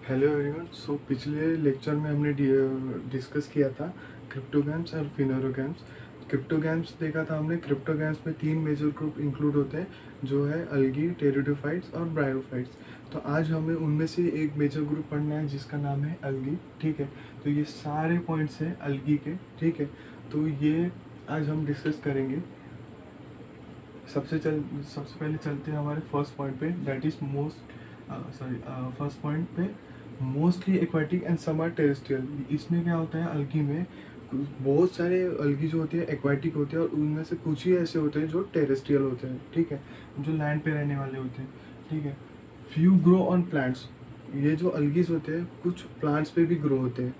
Hello everyone. सो पिछले lecture में हमने डिस्कस किया था क्रिप्टोगैम्स और फिनोरोगैम्स। क्रिप्टोगैम्स देखा था हमने। क्रिप्टोगैम्स में 3 मेजर ग्रुप इंक्लूड होते हैं, जो है अलगी, टेरिडोफाइट्स और ब्रायोफाइट्स। तो आज हमें उनमें से एक मेजर ग्रुप पढ़ना है जिसका नाम है अलगी। ठीक है, तो ये सारे पॉइंट्स हैं अलगी के। ठीक है, तो ये आज हम डिस्कस करेंगे। सबसे पहले चलते हैं हमारे फर्स्ट पॉइंट पे, दैट इज फर्स्ट पॉइंट पे, mostly aquatic and some are terrestrial. इसमें क्या होता है, अलगी में बहुत सारे अलगी जो होती है एक्वाटिक होते हैं, और उनमें से कुछ ही ऐसे होते हैं जो टेरेस्ट्रियल होते हैं। ठीक है, जो लैंड पे रहने वाले होते हैं। ठीक है, फ्यू ग्रो ऑन प्लांट्स। ये जो अलगीज होते हैं कुछ प्लांट्स पे भी ग्रो होते हैं।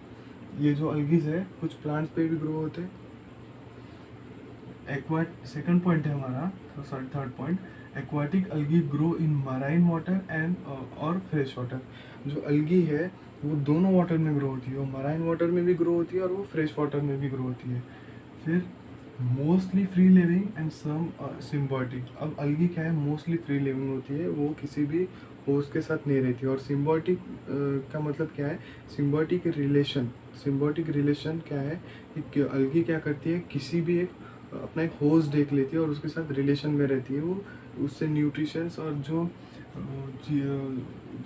ये जो अलगीज है कुछ प्लांट्स पे भी ग्रो होते हैं। सेकंड पॉइंट है हमारा, sorry third point, aquatic algae grow in marine water and और फ्रेश वाटर। जो अलगी है वो दोनों वाटर में ग्रो होती है, वो मराइन वाटर में भी ग्रो होती है और वो फ्रेश वाटर में भी ग्रो होती है। फिर mostly free living and some symbiotic. अब अलगी क्या है, मोस्टली फ्री लिविंग होती है, वो किसी भी होस्ट के साथ नहीं रहती है। और सिम्बायोटिक का मतलब क्या है, सिम्बायोटिक रिलेशन क्या है कि अलगी क्या करती है, किसी भी एक अपना एक होस्ट देख लेती है और उसके साथ रिलेशन में रहती है। वो उससे न्यूट्रिशंस और जो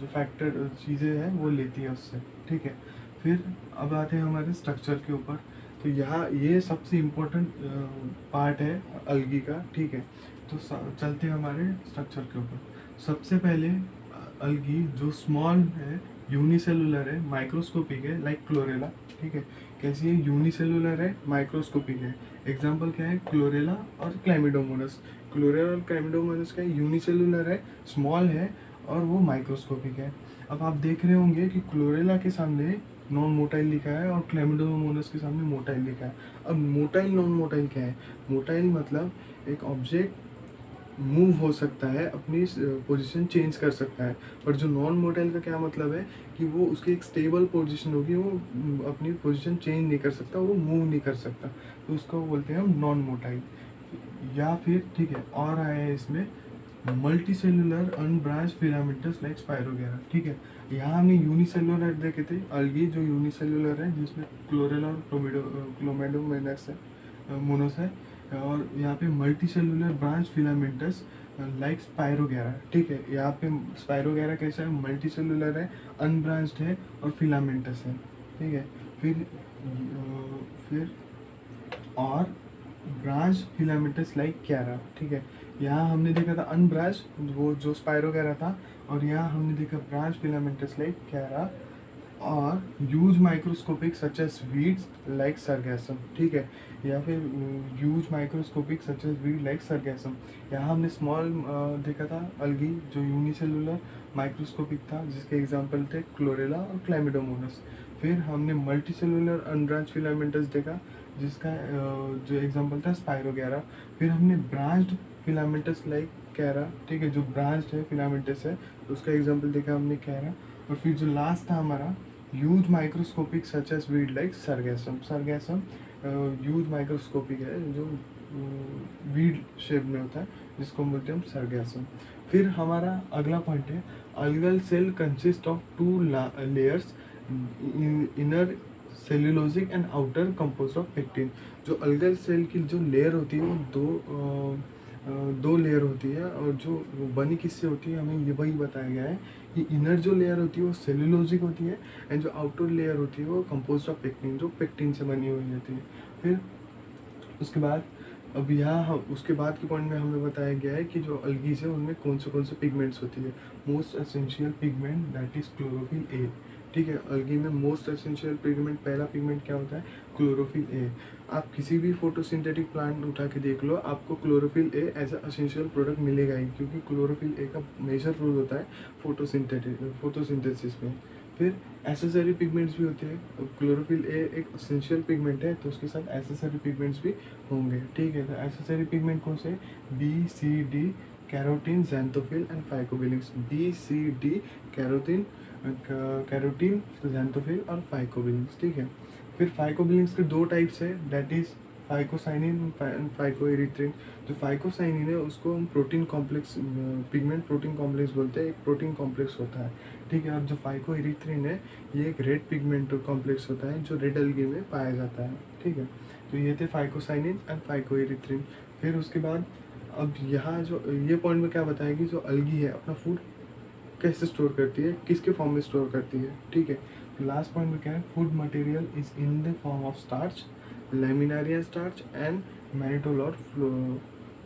फैक्टर चीज़ें हैं वो लेती है उससे। ठीक है, फिर अब आते हैं हमारे स्ट्रक्चर के ऊपर। तो यहाँ ये सबसे इम्पोर्टेंट पार्ट है अलगी का। ठीक है, तो चलते हैं हमारे स्ट्रक्चर के ऊपर। सबसे पहले अलगी जो स्मॉल है, यूनिसेलुलर है, माइक्रोस्कोपिक है, लाइक क्लोरेला। ठीक है, कैसी है, यूनिसेलुलर है, माइक्रोस्कोपिक है। एग्जाम्पल क्या है, क्लोरेला और क्लैमिडोमोनस। क्लोरेला और क्लैमिडोमोनस क्या है, यूनिसेलुलर है, स्मॉल है और वो माइक्रोस्कोपिक है। अब आप देख रहे होंगे कि क्लोरेला के सामने नॉन मोटाइल लिखा है और क्लैमिडोमोनस के सामने मोटाइल लिखा है। अब मोटाइल नॉन मोटाइल क्या है, मोटाइल मतलब एक ऑब्जेक्ट मूव हो सकता है, अपनी पोजीशन चेंज कर सकता है। पर जो नॉन मोटाइल का क्या मतलब है कि वो उसकी एक स्टेबल पोजीशन होगी, वो अपनी पोजीशन चेंज नहीं कर सकता, वो मूव नहीं कर सकता, तो उसको बोलते हैं हम नॉन मोटाइल। या फिर ठीक है, और आया है इसमें multi cellular unbranch filamentous like spirogyra. ठीक है, यहाँ हमने यूनिसेलुलर देखे थे अलगी, जो यूनिसेलुलर है जिसमें क्लोरेला और क्लोमेडोमोनस है, मोनोस है। और यहाँ पे multi cellular branch filamentous like spirogyra. ठीक है, यहाँ पे स्पायरोगेरा कैसा है, मल्टी सेलुलर है, अनब्रांच्ड है और फिलामेंटस है। ठीक है, फिर और ब्रांच फिलामेंटस लाइक क्यारा। ठीक है, यहाँ हमने देखा था अनब्रांच, वो जो स्पायरोगेरा था, और यहाँ हमने देखा ब्रांच फिलामेंटस लाइक क्यारा और huge microscopic such as weeds like sargassum. ठीक है, या फिर huge microscopic such as weed like sargassum. यहाँ हमने स्मॉल देखा था अलगी जो यूनिसेलुलर माइक्रोस्कोपिक था, जिसके एग्जांपल थे क्लोरेला और क्लैमिडोमोनस। फिर हमने मल्टी सेलुलर अनब्रांच फिलामेंटस देखा, जिसका जो एग्जांपल था स्पायरोगेरा। फिर हमने ब्रांच्ड फिलामेंटस लाइक कैरा। ठीक है, जो ब्रांच्ड है फिलामेंटस है, तो उसका एग्जांपल देखा हमने कैरा। और फिर जो लास्ट था हमारा huge microscopic such as weed like sargassum huge microscopic है, जो वीड शेप में होता है, जिसको हम बोलते हैं हम सरगैसम। फिर हमारा अगला पॉइंट है, algal cell consist of 2 layers, inner cellulosic and outer compose of pectin. जो अलगल सेल की जो लेयर होती है वो दो लेयर होती है, और जो बनी किससे होती है हमें ये वही बताया गया है कि इनर जो लेयर होती है वो सेल्यूलोजिक होती है, एंड जो आउटर लेयर होती है वो कंपोज ऑफ पेक्टिन, जो पेक्टिन से बनी हुई होती है। फिर उसके बाद अब यहाँ उसके बाद के पॉइंट में हमें बताया गया है कि जो अलगीज है उनमें कौन से पिगमेंट्स होती है। Most essential pigment that is chlorophyll A. ठीक है, अलगी में मोस्ट एसेंशियल पिगमेंट, पहला पिगमेंट क्या होता है, क्लोरोफिल ए। आप किसी भी फोटोसिंथेटिक प्लांट उठा के देख लो, आपको chlorophyll A as a essential product मिलेगा ही, क्योंकि क्लोरोफिल ए का मेजर रोल होता है फोटोसिंथेसिस में। फिर एसेसरी पिगमेंट्स भी होते हैं। क्लोरोफिल ए एक एसेंशियल पिगमेंट है, तो उसके साथ एसेसरी पिगमेंट्स भी होंगे। ठीक है, तो एसेसरी पिगमेंट कौन से, B C D, carotene, xanthophyll and phycobilins. B C D, carotene, xanthophyll और फाइकोबिलिंग्स। ठीक है, फिर फाइकोबिलिंग्स के 2 टाइप्स है, that is phycocyanin and phycoerythrin. जो फाइकोसाइनिन है उसको हम protein complex, pigment protein complex बोलते हैं, एक प्रोटीन कॉम्प्लेक्स होता है। ठीक है। और जो फाइकोइरिथ्रिन है ये एक रेड पिगमेंट कॉम्प्लेक्स होता है जो रेड अलगी में पाया जाता है, ठीक है। तो ये थे फाइकोसाइनिन एंड फाइकोइरिथ्रिन। फिर उसके बाद अब यहाँ जो ये पॉइंट में क्या बताएगी, जो अलगी है अपना फूड कैसे स्टोर करती है, किसके फॉर्म में स्टोर करती है, ठीक है। तो लास्ट पॉइंट में क्या है, food material is in the form of starch, laminarin starch and mannitol और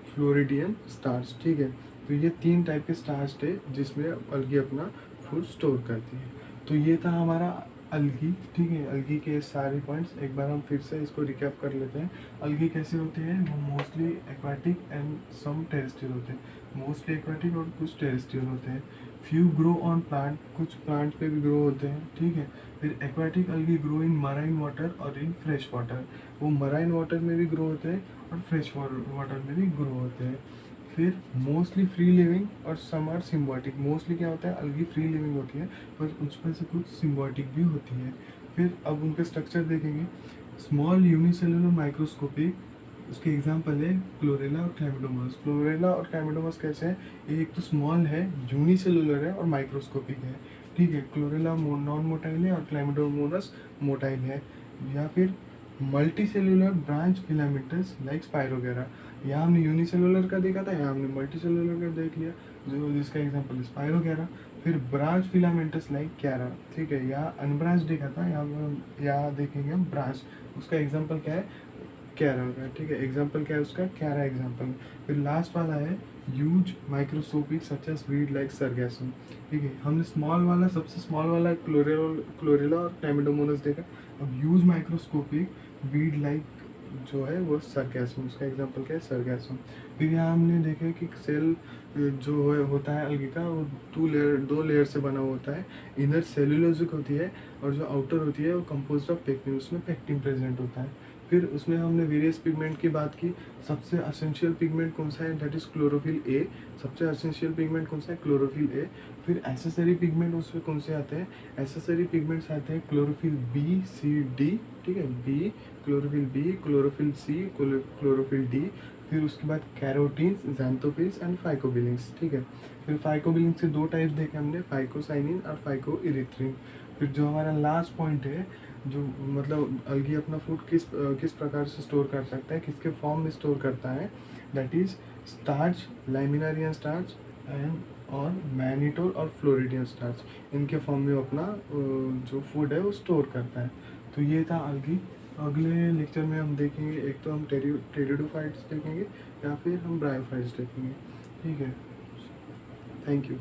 फ्लोरिडियन स्टार्च, ठीक है। तो ये 3 टाइप के स्टार्च थे जिसमें अलगी अपना फूड स्टोर करती है। तो ये था हमारा अलगी, ठीक है। अलगी के सारे पॉइंट्स एक बार हम फिर से इसको रिकैप कर लेते हैं। अलगी कैसे होते हैं, वो mostly aquatic and some terrestrial होते हैं। मोस्टली एक्वाटिक और कुछ टेरेस्ट्रियल होते हैं। फ्यू ग्रो ऑन प्लांट, कुछ प्लांट पे भी ग्रो होते हैं, ठीक है। फिर aquatic algae grow in marine water और इन फ्रेश वाटर, वो मराइन वाटर में भी ग्रो होते हैं और फ्रेश वाटर में भी ग्रो होते हैं। फिर मोस्टली फ्री लिविंग और सम आर सिम्बायोटिक। मोस्टली क्या होता है, अलगी फ्री लिविंग होती है पर उसमें से कुछ सिम्बायोटिक भी होती है। फिर अब उनके स्ट्रक्चर देखेंगे। स्मॉल यूनिसेलुलर माइक्रोस्कोपिक, उसके एग्जांपल है क्लोरेला और क्लैमिडोमस। क्लोरेला और क्लैमिडोमस कैसे हैं, ये एक तो स्मॉल है, यूनिसेलुलर है और माइक्रोस्कोपिक है, ठीक है। क्लोरेला नॉन मोटाइल है और क्लैमिडोमोनास मोटाइल है। या फिर multicellular branch filamentous like spirogyra. यहाँ हमने यूनिसेलुलर का देखा था, यहाँ हमने मल्टी सेलुलर का देख लिया, जो जिसका एग्जांपल है स्पाइरोगेरा। फिर ब्रांच फिलामेंटस लाइक कैरा, ठीक है। यहाँ अनब्रांच देखा था, यहाँ देखेंगे हम ब्रांच, उसका एग्जांपल क्या है, कैरा का, ठीक है। एग्जांपल क्या है उसका, कैरा एग्जांपल। फिर लास्ट वाला है huge microscopic such as weed like sargassum, ठीक है। हमने स्मॉल वाला, सबसे स्मॉल वाला क्लोरेला और क्लैमिडोमोनास देखा। अब ह्यूज माइक्रोस्कोपिक वीड लाइक जो है वो सरगैसम, उसका एग्जांपल क्या है, सरगैसम। फिर यहाँ हमने देखा कि सेल जो है होता है अलगी का, वो 2 लेयर से बना होता है। इनर सेलुलोजिक होती है और जो आउटर होती है वो कंपोज्ड ऑफ पेक्टिन, उसमें पेक्टिन प्रेजेंट होता है। फिर उसमें हमने वेरियस पिगमेंट की बात की। सबसे असेंशियल पिगमेंट कौन सा है, दैट इज क्लोरोफिल ए। सबसे असेंशियल पिगमेंट कौन सा है, क्लोरोफिल ए। फिर एसेसरी पिगमेंट उसमें कौन से आते हैं, एसेसरी पिगमेंट्स आते हैं क्लोरोफिल बी, सी, डी, ठीक है। B, chlorophyll B, chlorophyll C, chlorophyll D. फिर उसके बाद कैरोटीन्स, ज़ैंथोफिल्स एंड फाइकोबिलिंग्स, ठीक है। फिर फाइकोबिलिंग्स के 2 टाइप्स देखे हमने, फाइकोसाइनिन और फाइकोइरिथ्रिन। फिर जो हमारा लास्ट पॉइंट है, जो मतलब अलगी अपना फूड किस प्रकार से स्टोर कर सकता है, किसके फॉर्म में स्टोर करता है, that is starch, laminarin starch and और मैनिटोल और फ्लोरिडियन स्टार्च, इनके फॉर्म में अपना जो फूड है वो स्टोर करता है। तो ये था अलगी। अगले लेक्चर में हम देखेंगे, एक तो हम टेरिडोफाइट्स देखेंगे या फिर हम ब्रायोफाइट्स देखेंगे, ठीक है। Thank you.